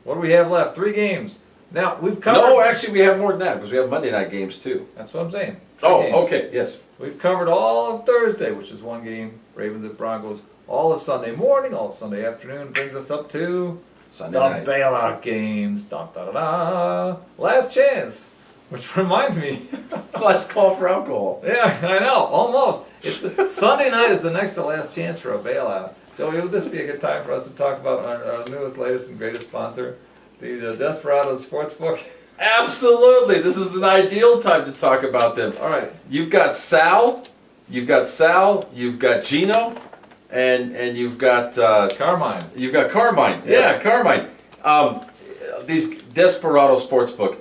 What do we have left? 3 games. Now, we've covered... No, actually, we have more than that, because we have Monday night games, too. That's what I'm saying. 3 Oh, games. okay, yes. We've covered all of Thursday, which is 1 game, Ravens at Broncos. All of Sunday morning, all of Sunday afternoon, brings us up to Sunday the night. bailout games. Da, da, da, da. Last chance, which reminds me... Last call for alcohol. Yeah, I know, almost. Sunday night is the next to last chance for a bailout. Joey, would this be a good time for us to talk about our newest, latest, and greatest sponsor, the Desperado Sportsbook? Absolutely. This is an ideal time to talk about them. All right. You've got Sal, you've got Gino, and you've got Carmine. You've got Carmine. Yes. Yeah, Carmine. These Desperado Sportsbook.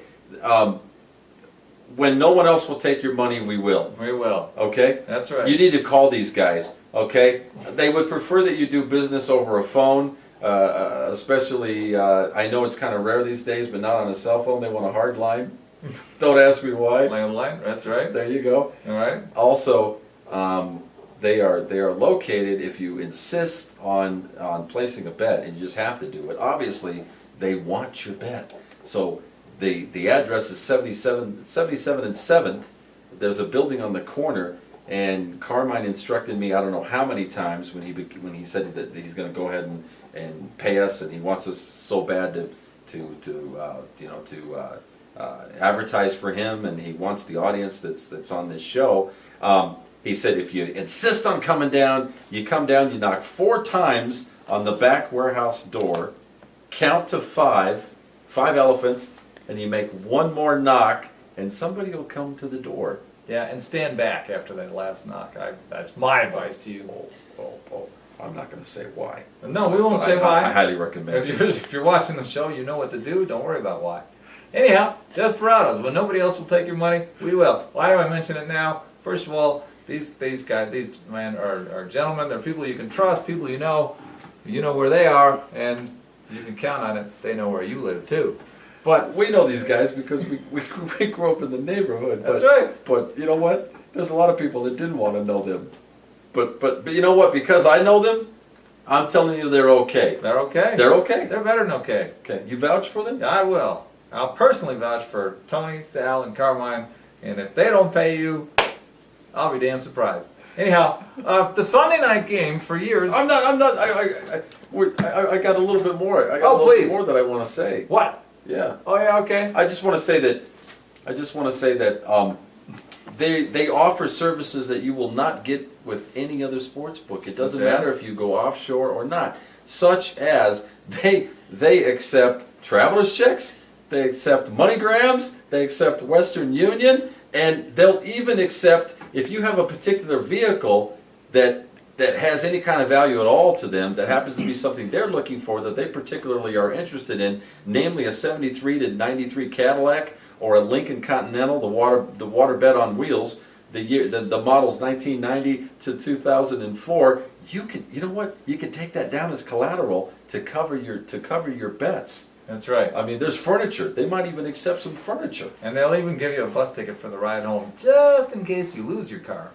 When no one else will take your money, we will. We will. Okay? That's right. You need to call these guys. Okay? They would prefer that you do business over a phone. Especially, I know it's kind of rare these days, but not on a cell phone. They want a hard line. Don't ask me why. Landline, that's right. There you go. All right. Also, they are located if you insist on placing a bet, and you just have to do it. Obviously, they want your bet. So the address is 77 and 7th. There's a building on the corner. And Carmine instructed me, I don't know how many times, when he said that he's going to go ahead and pay us, and he wants us so bad to advertise for him, and he wants the audience that's on this show. He said, if you insist on coming down, you come down, you knock 4 times on the back warehouse door, count to 5 elephants, and you make 1 more knock, and somebody will come to the door. Yeah, and stand back after that last knock. That's my advice to you. I'm not going to say why. No, we won't say why. I highly recommend it. If you're watching the show, you know what to do. Don't worry about why. Anyhow, Desperados. When nobody else will take your money, we will. Why do I mention it now? First of all, these guys, these men are gentlemen. They're people you can trust, people you know where they are, and you can count on it. They know where you live too. But we know these guys because we grew up in the neighborhood. That's right. But you know what? There's a lot of people that didn't want to know them. But you know what? Because I know them, I'm telling you they're okay. They're okay. They're okay. They're better than okay. Okay. You vouch for them? Yeah, I will. I'll personally vouch for Tony, Sal, and Carmine. And if they don't pay you, I'll be damn surprised. Anyhow, the Sunday night game for years. I'm not. I got a little bit more. I got a little bit more that I want to say. What? Yeah. Oh yeah. Okay. I just want to say that. They offer services that you will not get with any other sports book. It doesn't matter if you go offshore or not. Such as they accept traveler's checks, they accept MoneyGrams, they accept Western Union, and they'll even accept if you have a particular vehicle that has any kind of value at all to them, that happens to be something they're looking for, that they particularly are interested in, namely a 73 to 93 Cadillac or a Lincoln Continental, the water bed on wheels, the models 1990 to 2004. You know what? You can take that down as collateral to cover your bets. That's right. I mean, there's furniture. They might even accept some furniture. And they'll even give you a bus ticket for the ride home, just in case you lose your car.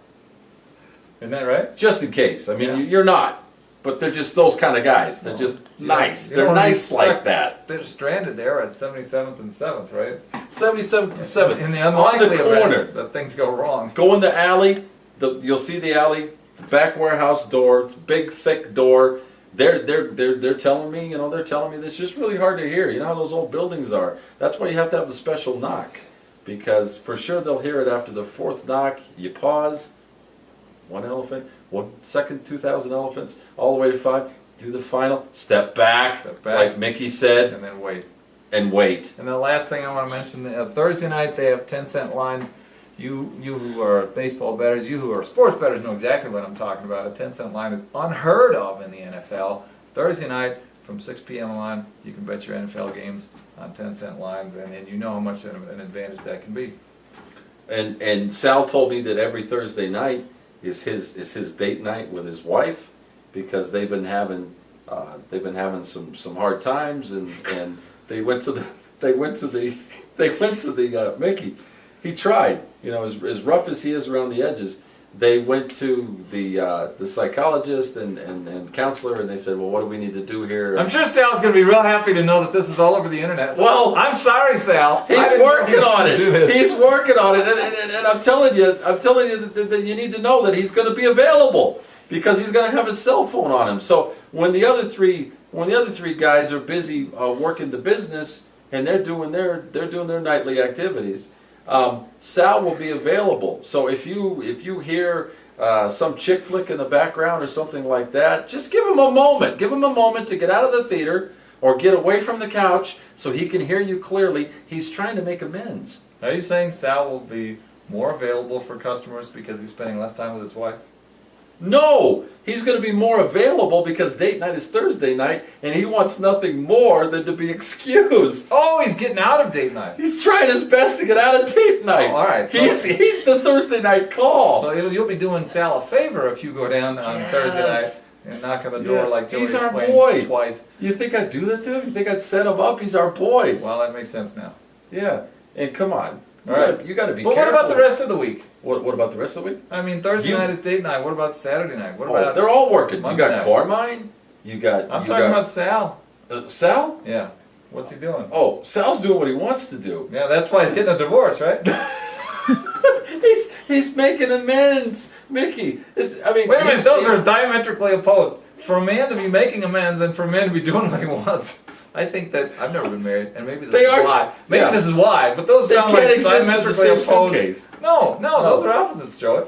Isn't that right? Just in case. I mean, you're not. But they're just those kind of guys. They're just nice. They're nice like that. They're stranded there at 77th and 7th, right? 77th and 7th. In the unlikely corner event that things go wrong. Go in the alley. You'll see the alley. The back warehouse door. Big thick door. They're telling me. They're telling me that it's just really hard to hear. You know how those old buildings are. That's why you have to have the special knock, because for sure they'll hear it after the 4th knock. You pause. 1 elephant, 1 second, 2,000 elephants, all the way to 5. Do the final, step back, like Mickey said, and then wait. And wait. And the last thing I want to mention: Thursday night they have 10-cent lines. You who are baseball bettors, you who are sports bettors know exactly what I'm talking about. A 10-cent line is unheard of in the NFL. Thursday night from 6 p.m. on, you can bet your NFL games on 10-cent lines, and you know how much an advantage that can be. And Sal told me that every Thursday night is his date night with his wife, because they've been having some hard times, and they went to the Mickey. He tried, as rough as he is around the edges. they went to the psychologist and counselor, and they said, well, what do we need to do here? I'm sure Sal's going to be real happy to know that this is all over the internet. Well, I'm sorry, Sal. he's working on Do this. it. He's working on it, and I'm telling you that you need to know that he's going to be available because he's going to have his cell phone on him. So when the other three guys are busy working the business and they're doing their nightly activities, Sal will be available. So if you hear some chick flick in the background or something like that, just give him a moment. Give him a moment to get out of the theater or get away from the couch so he can hear you clearly. He's trying to make amends. Are you saying Sal will be more available for customers because he's spending less time with his wife? No, he's going to be more available because date night is Thursday night, and he wants nothing more than to be excused. Oh, he's getting out of date night. He's trying his best to get out of date night. Oh, all right. So, He's the Thursday night call. So you'll be doing Sal a favor if you go down on Thursday night and knock on the door like Joey He's our explained boy. twice. You think I'd do that to him? You think I'd set him up? He's our boy. Well, that makes sense now. Yeah, and come on. All right. You got to be But careful. what about the rest of the week? What about the rest of the week? I mean, Thursday night is date night. What about Saturday night? What Oh, about... they're all working. Monday You got night? Carmine. You got. I'm talking about Sal. Sal. Yeah. What's he doing? Oh, Sal's doing what he wants to do. Yeah, that's why he's getting a divorce, right? He's making amends, Mickey. I mean, Wait a minute, those are diametrically opposed. For a man to be making amends and for a man to be doing what he wants. I think that I've never been married, and maybe this is why. Maybe this is why, but those They sound can't like exist in the diametrically same opposed. suitcase. No, those are opposites, Joey.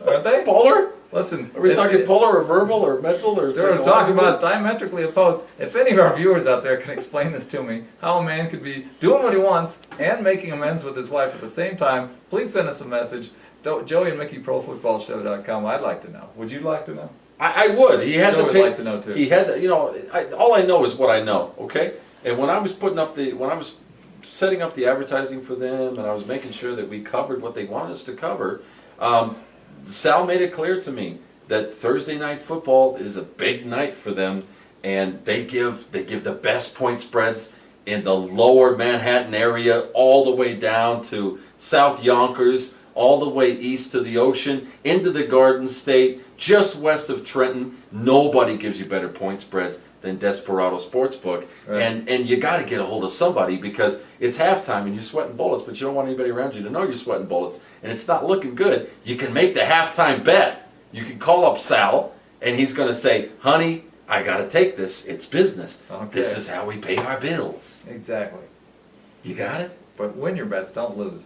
Aren't they? Polar? Listen, Are we talking polar or verbal or mental or? They're talking about diametrically opposed. If any of our viewers out there can explain this to me, how a man could be doing what he wants and making amends with his wife at the same time, please send us a message. Joey and Mickey ProFootballShow.com. I'd like to know. Would you like to know? I would. He had Joey to would pick. like to know too. He had to, all I know is what I know. Okay. And when I was setting up the advertising for them, and I was making sure that we covered what they wanted us to cover, Sal made it clear to me that Thursday night football is a big night for them, and they give the best point spreads in the lower Manhattan area, all the way down to South Yonkers, all the way east to the ocean, into the Garden State, just west of Trenton. Nobody gives you better point spreads than Desperado Sportsbook. Right. And you got to get a hold of somebody because it's halftime and you're sweating bullets, but you don't want anybody around you to know you're sweating bullets, and it's not looking good. You can make the halftime bet. You can call up Sal, and he's going to say, honey, I got to take this. It's business. Okay. This is how we pay our bills. Exactly. You got it? But win your bets, don't lose.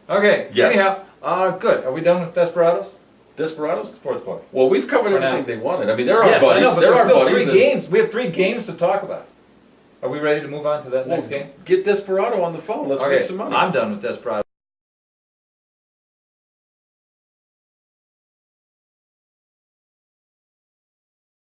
Okay. Yes. Anyhow, good. Are we done with Desperados? Desperados? Sportsbook. Well, we've covered For everything now. they wanted. I mean, there are Yes, buddies. I know, but there there's are still buddies. three games. We have 3 games to talk about. Are we ready to move on to that Well, next game? get Desperado on the phone. Let's make some money. I'm done with Desperado.